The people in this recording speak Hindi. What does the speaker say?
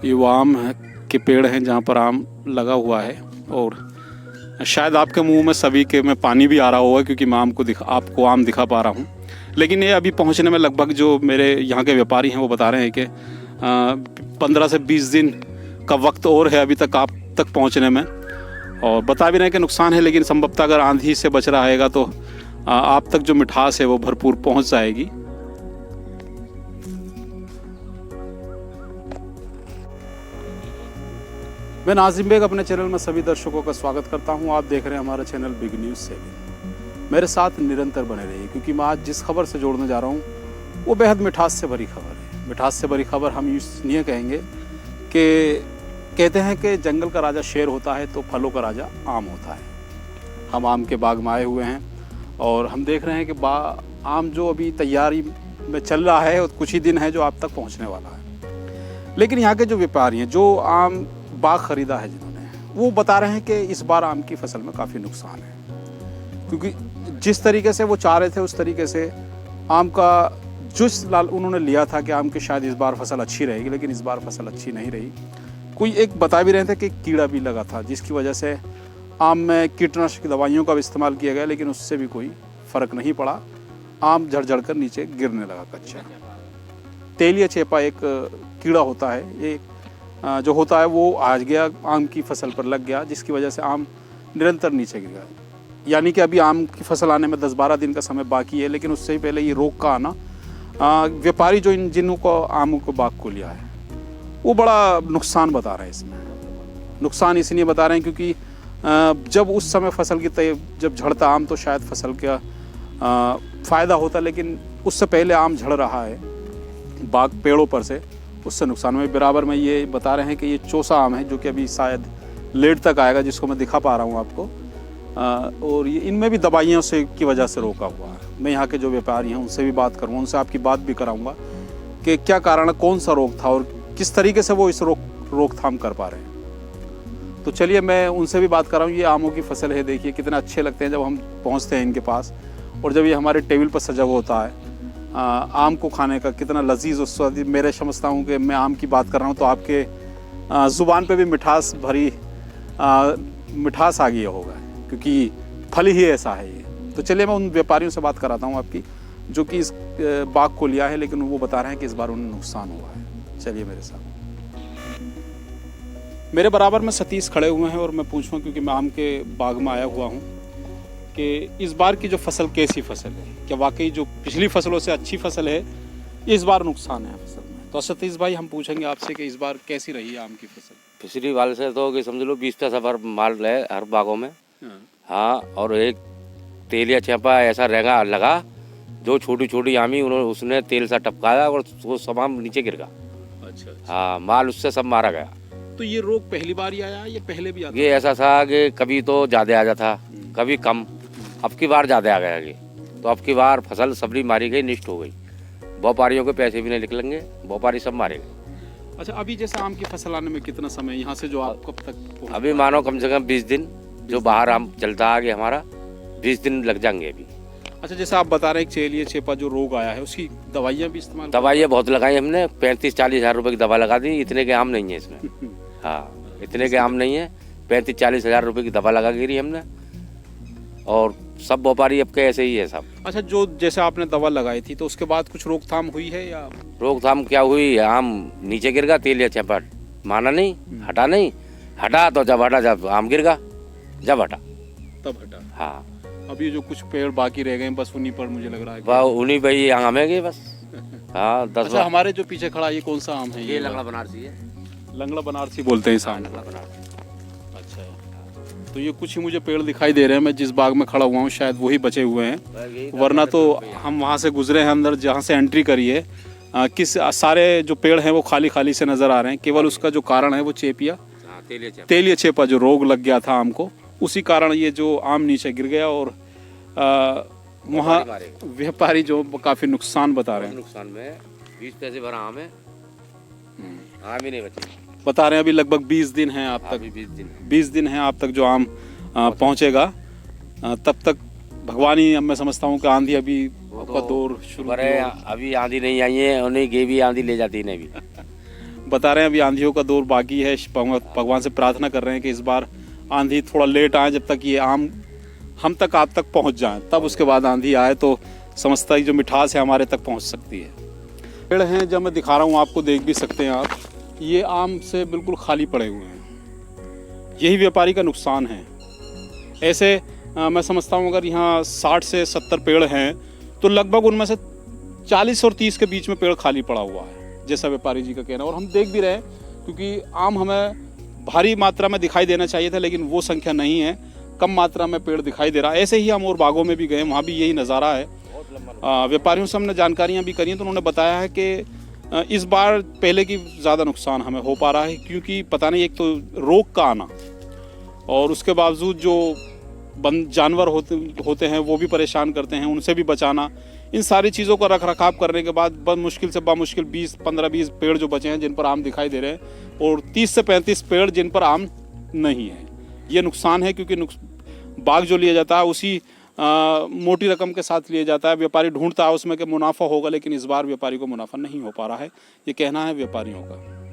ये वो आम के पेड़ हैं जहाँ पर आम लगा हुआ है और शायद आपके मुंह में सभी के में पानी भी आ रहा होगा क्योंकि मैं आपको आम दिखा पा रहा हूँ। लेकिन ये अभी पहुँचने में लगभग जो मेरे यहाँ के व्यापारी हैं वो बता रहे हैं कि 15 से 20 दिन का वक्त और है अभी तक आप तक पहुँचने में, और बता भी रहे हैं कि नुकसान है लेकिन संभवतः अगर आंधी से बच रहा है तो आप तक जो मिठास है वो भरपूर पहुँच जाएगी। मैं नाजिम बेग अपने चैनल में सभी दर्शकों का स्वागत करता हूं। आप देख रहे हैं हमारा चैनल बिग न्यूज़ 7। मेरे साथ निरंतर बने रहिए क्योंकि मैं आज जिस खबर से जोड़ने जा रहा हूं वो बेहद मिठास से भरी खबर है। मिठास से भरी खबर हम इसलिए कहेंगे कि कहते हैं कि जंगल का राजा शेर होता है तो फलों का राजा आम होता है। हम आम के बाग में आए हुए हैं और हम देख रहे हैं कि आम जो अभी तैयारी में चल रहा है और कुछ ही दिन है जो आप तक पहुँचने वाला है। लेकिन यहाँ के जो व्यापारी हैं जो आम बाग खरीदा है जिन्होंने, वो बता रहे हैं कि इस बार आम की फसल में काफ़ी नुकसान है क्योंकि जिस तरीके से वो चाह रहे थे उस तरीके से आम का जूस उन्होंने लिया था कि आम की शायद इस बार फसल अच्छी रहेगी, लेकिन इस बार फसल अच्छी नहीं रही। कोई एक बता भी रहे थे कि कीड़ा भी लगा था जिसकी वजह से आम में कीटनाशक दवाइयों का भी इस्तेमाल किया गया, लेकिन उससे भी कोई फ़र्क नहीं पड़ा। आम झड़ कर नीचे गिरने लगा कच्चा। तेलिया चेपा एक कीड़ा होता है, ये जो होता है वो आज गया आम की फसल पर लग गया, जिसकी वजह से आम निरंतर नीचे गिर गया। यानी कि अभी आम की फसल आने में 10-12 दिन का समय बाकी है, लेकिन उससे ही पहले ये रोग का आना व्यापारी जो जिन्हों को आमों को बाग को लिया है वो बड़ा नुकसान बता रहे हैं। इसमें नुकसान इसलिए बता रहे हैं क्योंकि जब उस समय फसल की जब झड़ता आम तो शायद फसल का फ़ायदा होता, लेकिन उससे पहले आम झड़ रहा है बाग पेड़ों पर से, उससे नुकसान में बराबर में ये बता रहे हैं कि ये चौसा आम है जो कि अभी शायद लेट तक आएगा, जिसको मैं दिखा पा रहा हूँ आपको। और ये इनमें भी दवाइयों से की वजह से रोका हुआ है। मैं यहाँ के जो व्यापारी हैं उनसे भी बात करूँगा, उनसे आपकी बात भी कराऊँगा कि क्या कारण है, कौन सा रोग था और किस तरीके से वो इस रोकथाम कर पा रहे हैं। तो चलिए मैं उनसे भी बात कर रहा हूँ। ये आमों की फसल है, देखिए कितने अच्छे लगते हैं जब हम पहुँचते हैं इनके पास, और जब ये हमारे टेबल पर सजा हुआ होता है आम को खाने का कितना लजीज और स्वादिष्ट। मेरे समझता हूँ कि मैं आम की बात कर रहा हूँ तो आपके ज़ुबान पे भी मिठास भरी मिठास आ गया होगा क्योंकि फल ही ऐसा है ये। तो चलिए मैं उन व्यापारियों से बात कराता हूँ आपकी जो कि इस बाग को लिया है, लेकिन वो बता रहे हैं कि इस बार उन्हें नुकसान हुआ है। चलिए मेरे साथ, मेरे बराबर में सतीश खड़े हुए हैं और मैं पूछूँ क्योंकि मैं आम के बाग में आया हुआ हूँ कि इस बार की जो फसल कैसी फसल है, क्या वाकई जो पिछली फसलों से अच्छी फसल है, इस बार नुकसान है फसल में। तो सतीश भाई हम पूछेंगे आपसे कि इस बार कैसी रही है आम की फसल। पिछली बार से तो कि समझ लो 20 पैसा पर माल है हर बागों में। हाँ, और एक तेलिया चेपा ऐसा रेंगा लगा जो छोटी छोटी आमी उसने तेल सा टपकाया और वो सब आम नीचे गिर गया। अच्छा। हाँ, माल उससे सब मारा गया। तो ये रोग पहली बार ही आया या पहले भी आता? ये ऐसा था कि कभी तो ज़्यादा आ जाता कभी कम, अब की बार ज़्यादा आ गया। तो अब की बार फसल सबरी मारी गई, नष्ट हो गई। व्यापारियों के पैसे भी नहीं निकलेंगे, व्यापारी सब मारे गए। अच्छा, अभी जैसे आम की फसल आने में कितना समय यहाँ से जो आप कब तक? अभी मानो कम से कम 20 दिन, जो बाहर आम चलता आगे हमारा 20 दिन लग जाएंगे अभी। अच्छा, जैसे आप बता रहे हैं चेलिया चेपा जो रोग आया है उसकी दवाइयाँ भी इस्तेमाल? दवाइयाँ बहुत लगाई हमने, 35-40 हज़ार रुपये की दवा लगा दी। इतने के आम नहीं है इसमें। हाँ, इतने के आम नहीं है, 35-40 हज़ार रुपये की दवा लगा गिरी हमने, और सब व्यापारी अब के ऐसे ही है सब। अच्छा, जो जैसे आपने दवा लगाई थी तो उसके बाद कुछ रोकथाम हुई है या? रोकथाम क्या हुई, आम नीचे गिर गया, तेलिया चेपा माना नहीं, हटा नहीं, हटा तो जब आम गिर गया, जब हटा तब हटा। हाँ, अभी जो कुछ पेड़ बाकी रह गए बस उन्हीं पर मुझे लग रहा है उन्हीं पर ही आम है बस। हाँ, 10। अच्छा, हमारे जो पीछे खड़ा ये कौन सा आम है? ये लंगड़ा बनारसी है। लंगड़ा बनारसी बोलते हैं इस आम को। अच्छा, तो ये कुछ ही मुझे पेड़ दिखाई दे रहे हैं। मैं जिस बाग में खड़ा हुआ हूँ शायद वही बचे हुए हैं, वरना तो हम वहाँ से गुजरे हैं अंदर जहाँ से एंट्री करी है। किस सारे जो पेड़ हैं वो खाली खाली से नज़र आ रहे हैं। केवल उसका जो कारण है वो तेलिया चेपा जो रोग लग गया था आम को, उसी कारण ये जो आम नीचे गिर गया और वहाँ व्यापारी जो काफ़ी नुकसान बता रहे हैं। नुकसान में 20 पैसे भरा आम है, आम ही नहीं बचे। बता रहे हैं अभी लगभग 20 दिन हैं आप तक, 20 दिन हैं आप तक जो आम पहुँचेगा। तब तक भगवान ही, मैं समझता हूँ कि आंधी अभी का दौर शुरू है। अभी आंधी नहीं आई है, उन्हें गे भी आंधी ले जाती है भी। बता रहे हैं अभी आंधियों का दौर बाकी है। भगवान से प्रार्थना कर रहे हैं कि इस बार आंधी थोड़ा लेट आए, जब तक ये आम हम तक आप तक पहुंच जाए, तब उसके बाद आंधी आए तो समझता जो मिठास है हमारे तक पहुंच सकती है। पेड़ हैं जब मैं दिखा रहा हूँ आपको, देख भी सकते हैं आप, ये आम से बिल्कुल खाली पड़े हुए हैं। यही व्यापारी का नुकसान है। ऐसे मैं समझता हूँ अगर यहाँ 60 से 70 पेड़ हैं तो लगभग उनमें से 40 और 30 के बीच में पेड़ खाली पड़ा हुआ है, जैसा व्यापारी जी का कहना है। और हम देख भी रहे हैं, क्योंकि आम हमें भारी मात्रा में दिखाई देना चाहिए था, लेकिन वो संख्या नहीं है, कम मात्रा में पेड़ दिखाई दे रहा है। ऐसे ही हम और बागों में भी गए, वहाँ भी यही नज़ारा है। व्यापारियों से हमने जानकारियाँ भी करी हैं, तो उन्होंने बताया है कि इस बार पहले की ज़्यादा नुकसान हमें हो पा रहा है, क्योंकि पता नहीं, एक तो रोग का आना और उसके बावजूद जो जानवर होते हैं वो भी परेशान करते हैं, उनसे भी बचाना, इन सारी चीज़ों का रख रखाव करने के बाद बहुत मुश्किल से बामुश्किल 15-20 पेड़ जो बचे हैं जिन पर आम दिखाई दे रहे हैं, और 30 से 35 पेड़ जिन पर आम नहीं है। ये नुकसान है, क्योंकि बाग जो लिया जाता है उसी मोटी रकम के साथ लिया जाता है। व्यापारी ढूंढता है उसमें कि मुनाफा होगा, लेकिन इस बार व्यापारी को मुनाफा नहीं हो पा रहा है, ये कहना है व्यापारियों का।